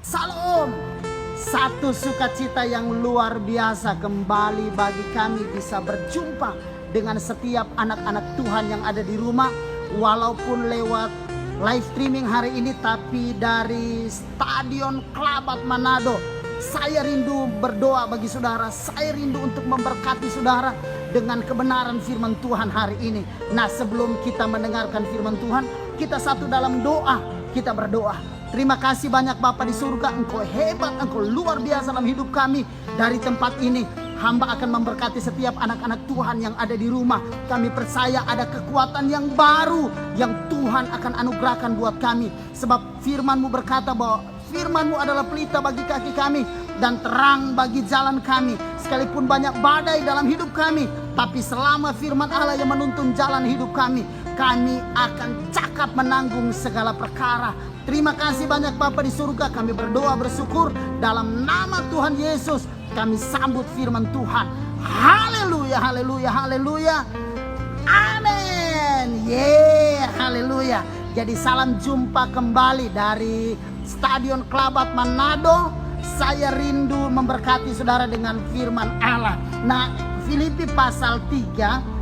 Salam. Satu sukacita yang luar biasa kembali bagi kami bisa berjumpa dengan setiap anak-anak Tuhan yang ada di rumah. Walaupun lewat live streaming hari ini, tapi dari Stadion Klabat Manado. Saya rindu berdoa bagi saudara. Saya rindu untuk memberkati saudara dengan kebenaran firman Tuhan hari ini. Nah, sebelum kita mendengarkan firman Tuhan, kita satu dalam doa. Kita berdoa. Terima kasih banyak Bapa di surga. Engkau hebat, Engkau luar biasa dalam hidup kami. Dari tempat ini hamba akan memberkati setiap anak-anak Tuhan yang ada di rumah. Kami percaya ada kekuatan yang baru yang Tuhan akan anugerahkan buat kami. Sebab firman-Mu berkata bahwa firman-Mu adalah pelita bagi kaki kami dan terang bagi jalan kami. Sekalipun banyak badai dalam hidup kami, tapi selama firman Allah yang menuntun jalan hidup kami akan cakap menanggung segala perkara. Terima kasih banyak Bapa di surga. Kami berdoa bersyukur dalam nama Tuhan Yesus. Kami sambut firman Tuhan. Haleluya, haleluya, haleluya. Amin. Haleluya. Jadi salam jumpa kembali dari Stadion Klabat Manado. Saya rindu memberkati saudara dengan firman Allah. Nah, Filipi pasal 3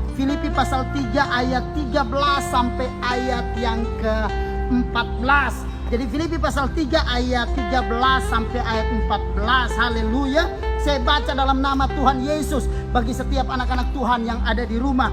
ayat 13 sampai ayat yang ke-14. Jadi Filipi pasal 3 ayat 13 sampai ayat 14. Haleluya. Saya baca dalam nama Tuhan Yesus bagi setiap anak-anak Tuhan yang ada di rumah.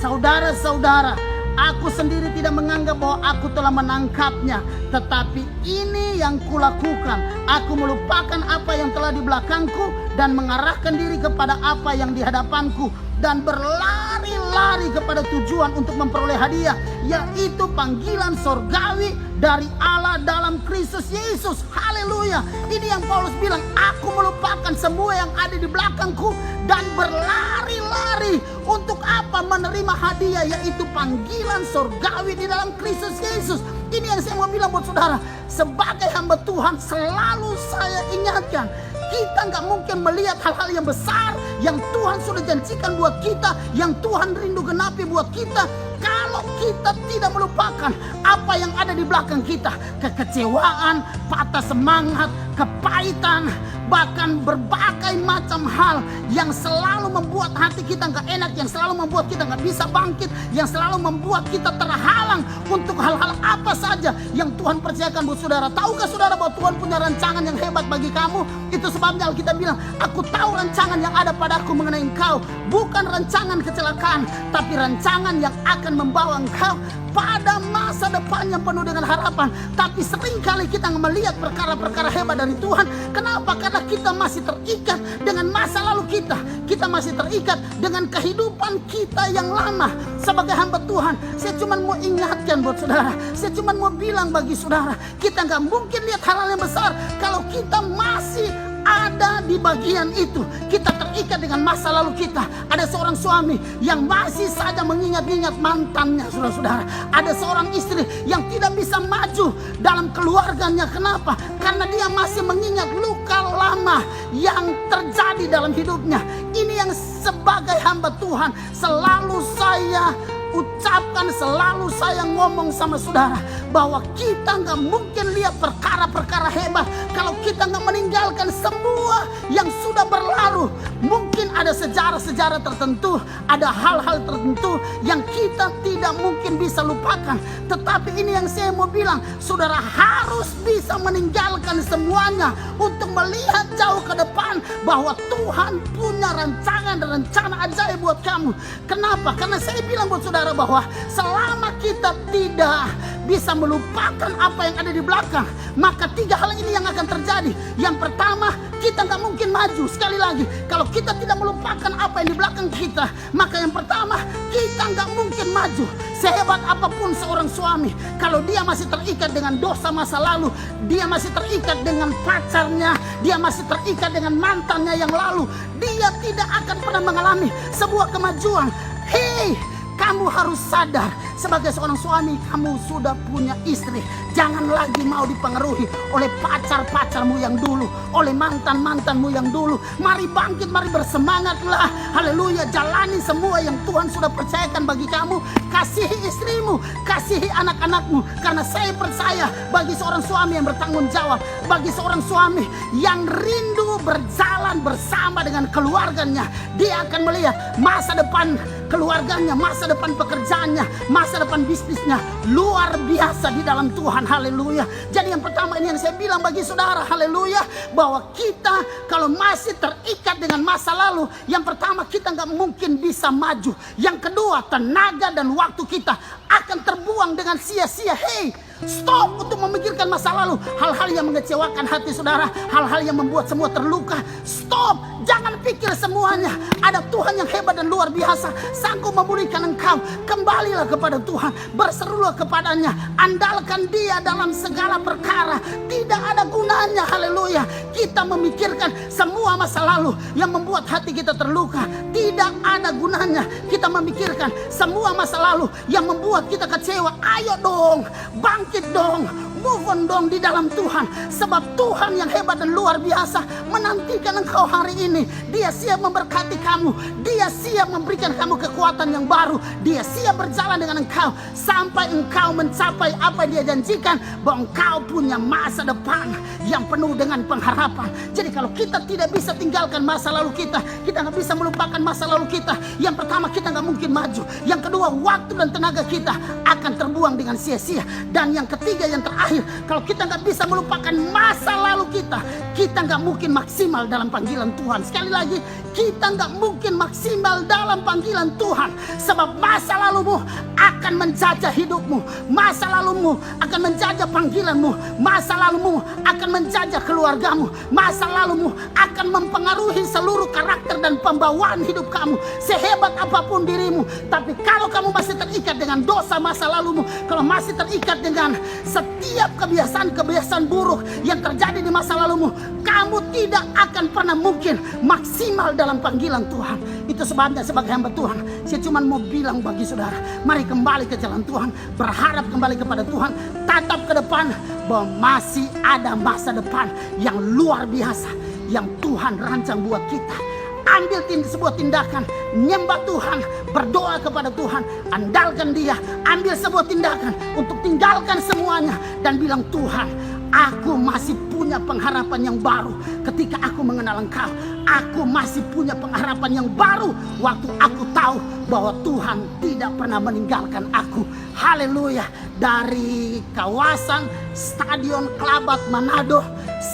Saudara-saudara, aku sendiri tidak menganggap bahwa aku telah menangkapnya, tetapi ini yang kulakukan. Aku melupakan apa yang telah di belakangku dan mengarahkan diri kepada apa yang di hadapanku, dan berlari-lari kepada tujuan untuk memperoleh hadiah, yaitu panggilan sorgawi dari Allah dalam Kristus Yesus. Haleluya. Ini yang Paulus bilang, aku melupakan semua yang ada di belakangku dan berlari-lari untuk apa? Menerima hadiah, yaitu panggilan sorgawi di dalam Kristus Yesus. Ini yang saya mau bilang buat saudara. Sebagai hamba Tuhan, selalu saya ingatkan, kita nggak mungkin melihat hal-hal yang besar yang Tuhan sudah janjikan buat kita, yang Tuhan rindu genapi buat kita, kalau kita tidak melupakan apa yang ada di belakang kita. Kekecewaan, patah semangat, kepahitan, bahkan berbagai macam hal yang selalu membuat hati kita nggak enak, yang selalu membuat kita nggak bisa bangkit, yang selalu membuat kita terhalang untuk hal-hal apa saja yang Tuhan percayakan buat saudara. Tahukah saudara bahwa Tuhan punya rancangan yang hebat bagi kamu? Itu sebabnya Alkitab bilang, aku tahu rancangan yang ada padaku mengenai engkau, bukan rancangan kecelakaan, tapi rancangan yang akan membawa engkau pada masa depan yang penuh dengan harapan. Tapi seringkali kita melihat perkara-perkara hebat dari Tuhan. Kenapa? Karena kita masih terikat dengan masa lalu kita. Kita masih terikat dengan kehidupan kita yang lama. Sebagai hamba Tuhan, saya cuma mau ingatkan buat saudara, saya cuma mau bilang bagi saudara, kita nggak mungkin lihat hal-hal yang besar kalau kita masih ada di bagian itu. Kita terikat dengan masa lalu kita. Ada seorang suami yang masih saja mengingat-ingat mantannya, saudara-saudara. Ada seorang istri yang tidak bisa maju dalam keluarganya. Kenapa? Karena dia masih mengingat luka lama yang terjadi dalam hidupnya. Ini yang sebagai hamba Tuhan selalu saya ucapkan, selalu saya ngomong sama saudara, bahwa kita nggak mungkin lihat perkara-perkara hebat kalau kita nggak meninggalkan semua yang sudah berlalu. Mungkin ada sejarah-sejarah tertentu, ada hal-hal tertentu yang kita tidak mungkin bisa lupakan. Tetapi ini yang saya mau bilang, saudara harus bisa meninggalkan semuanya untuk melihat jauh ke depan bahwa Tuhan punya rancangan dan rencana ajaib buat kamu. Kenapa? Karena saya bilang buat saudara bahwa selama kita tidak bisa melupakan apa yang ada di belakang, maka 3 hal ini yang akan terjadi. Yang pertama, kita nggak mungkin maju. Sekali lagi, kalau kita tidak melupakan apa yang di belakang kita, maka yang pertama, kita nggak mungkin maju. Sehebat apapun seorang suami, kalau dia masih terikat dengan dosa masa lalu, dia masih terikat dengan pacarnya, dia masih terikat dengan mantannya yang lalu, dia tidak akan pernah mengalami sebuah kemajuan. Hei, Kamu harus sadar sebagai seorang suami, kamu sudah punya istri. Jangan lagi mau dipengaruhi oleh pacar-pacarmu yang dulu, oleh mantan-mantanmu yang dulu. Mari bangkit, mari bersemangatlah. Haleluya, jalani semua yang Tuhan sudah percayakan bagi kamu. Kasihi istrimu, kasihi anak-anakmu. Karena saya percaya bagi seorang suami yang bertanggung jawab, bagi seorang suami yang rindu berjalan bersama dengan keluarganya, dia akan melihat masa depan keluarganya, masa depan pekerjaannya, masa depan bisnisnya luar biasa di dalam Tuhan. Haleluya. Jadi yang pertama ini yang saya bilang bagi saudara, haleluya, bahwa kita kalau masih terikat dengan masa lalu, yang pertama kita nggak mungkin bisa maju. Yang kedua, tenaga dan waktu kita akan terbuang dengan sia-sia. Hey, stop untuk memikirkan masa lalu, hal-hal yang mengecewakan hati saudara, hal-hal yang membuat semua terluka. Stop, jangan pikir semuanya. Ada Tuhan yang hebat dan luar biasa, sanggup memulihkan engkau. Kembalilah kepada Tuhan, berserulah kepadanya, andalkan Dia dalam segala perkara. Tidak ada gunanya, haleluya, kita memikirkan semua masa lalu yang membuat hati kita terluka. Tidak ada gunanya kita memikirkan semua masa lalu yang membuat kita kecewa. Ayo dong, bangkit dong, move on dong di dalam Tuhan. Sebab Tuhan yang hebat dan luar biasa menantikan engkau hari ini. Dia siap memberkati kamu, Dia siap memberikan kamu kekuatan yang baru. Dia siap berjalan dengan engkau sampai engkau mencapai apa yang Dia janjikan, bahwa engkau punya masa depan yang penuh dengan pengharapan. Jadi kalau kita tidak bisa tinggalkan masa lalu kita nggak bisa melupakan masa lalu kita. Yang pertama, kita nggak mungkin maju. Yang kedua, waktu dan tenaga kita akan terbuang dengan sia-sia. Dan yang ketiga, yang terakhir, kalau kita nggak bisa melupakan masa lalu kita nggak mungkin maksimal dalam panggilan Tuhan. Sekali lagi, kita nggak mungkin maksimal dalam panggilan Tuhan. Sebab masa lalumu akan menjajah hidupmu, masa lalumu akan menjajah panggilanmu, masa lalumu akan menjajah keluargamu, masa lalumu akan mempengaruhi seluruh karakter dan pembawaan hidup kamu. Sehebat apapun dirimu, tapi kalau kamu masih terikat dengan dosa masa lalumu, kalau masih terikat dengan setiap kebiasaan-kebiasaan buruk yang terjadi di masa lalumu, kamu tidak akan pernah mungkin maksimal dalam panggilan Tuhan. Itu sebabnya sebagai hamba Tuhan, saya cuma mau bilang bagi saudara, mari kembali ke jalan Tuhan, berharap kembali kepada Tuhan, tatap ke depan, bahwa masih ada masa depan yang luar biasa yang Tuhan rancang buat kita. Ambil sebuah tindakan, nyembah Tuhan, berdoa kepada Tuhan, andalkan Dia. Ambil sebuah tindakan untuk tinggalkan semuanya dan bilang, Tuhan, aku masih punya pengharapan yang baru ketika aku mengenal Engkau. Aku masih punya pengharapan yang baru waktu aku tahu bahwa Tuhan tidak pernah meninggalkan aku. Haleluya. Dari kawasan Stadion Klabat Manado,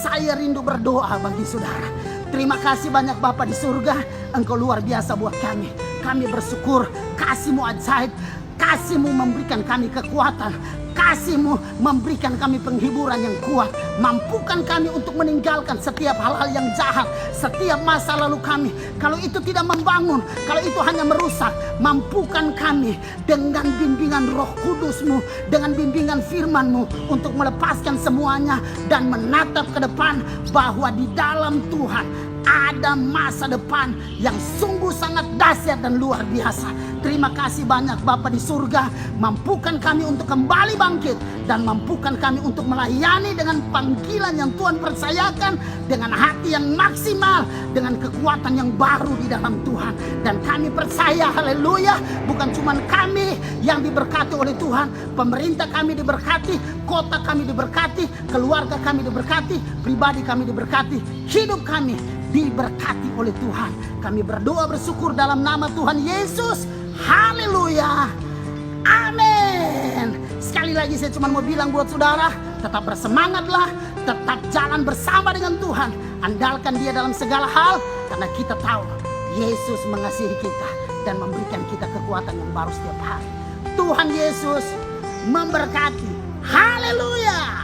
saya rindu berdoa bagi saudara. Terima kasih banyak Bapa di surga, Engkau luar biasa buat kami. Kami bersyukur, kasih-Mu ajaib, kasih-Mu memberikan kami kekuatan, kasih-Mu memberikan kami penghiburan yang kuat. Mampukan kami untuk meninggalkan setiap hal-hal yang jahat, setiap masa lalu kami. Kalau itu tidak membangun, kalau itu hanya merusak, mampukan kami dengan bimbingan Roh Kudus-Mu, dengan bimbingan firman-Mu untuk melepaskan semuanya dan menatap ke depan bahwa di dalam Tuhan ada masa depan yang sungguh sangat dahsyat dan luar biasa. Terima kasih banyak Bapa di surga, mampukan kami untuk kembali bangkit dan mampukan kami untuk melayani dengan panggilan yang Tuhan percayakan, dengan hati yang maksimal, dengan kekuatan yang baru di dalam Tuhan. Dan kami percaya, haleluya, bukan cuma kami yang diberkati oleh Tuhan, pemerintah kami diberkati, kota kami diberkati, keluarga kami diberkati, pribadi kami diberkati, hidup kami diberkati oleh Tuhan. Kami berdoa bersyukur dalam nama Tuhan Yesus. Haleluya. Amin. Sekali lagi saya cuma mau bilang buat saudara, tetap bersemangatlah, tetap jalan bersama dengan Tuhan. Andalkan Dia dalam segala hal, karena kita tahu Yesus mengasihi kita dan memberikan kita kekuatan yang baru setiap hari. Tuhan Yesus memberkati. Haleluya.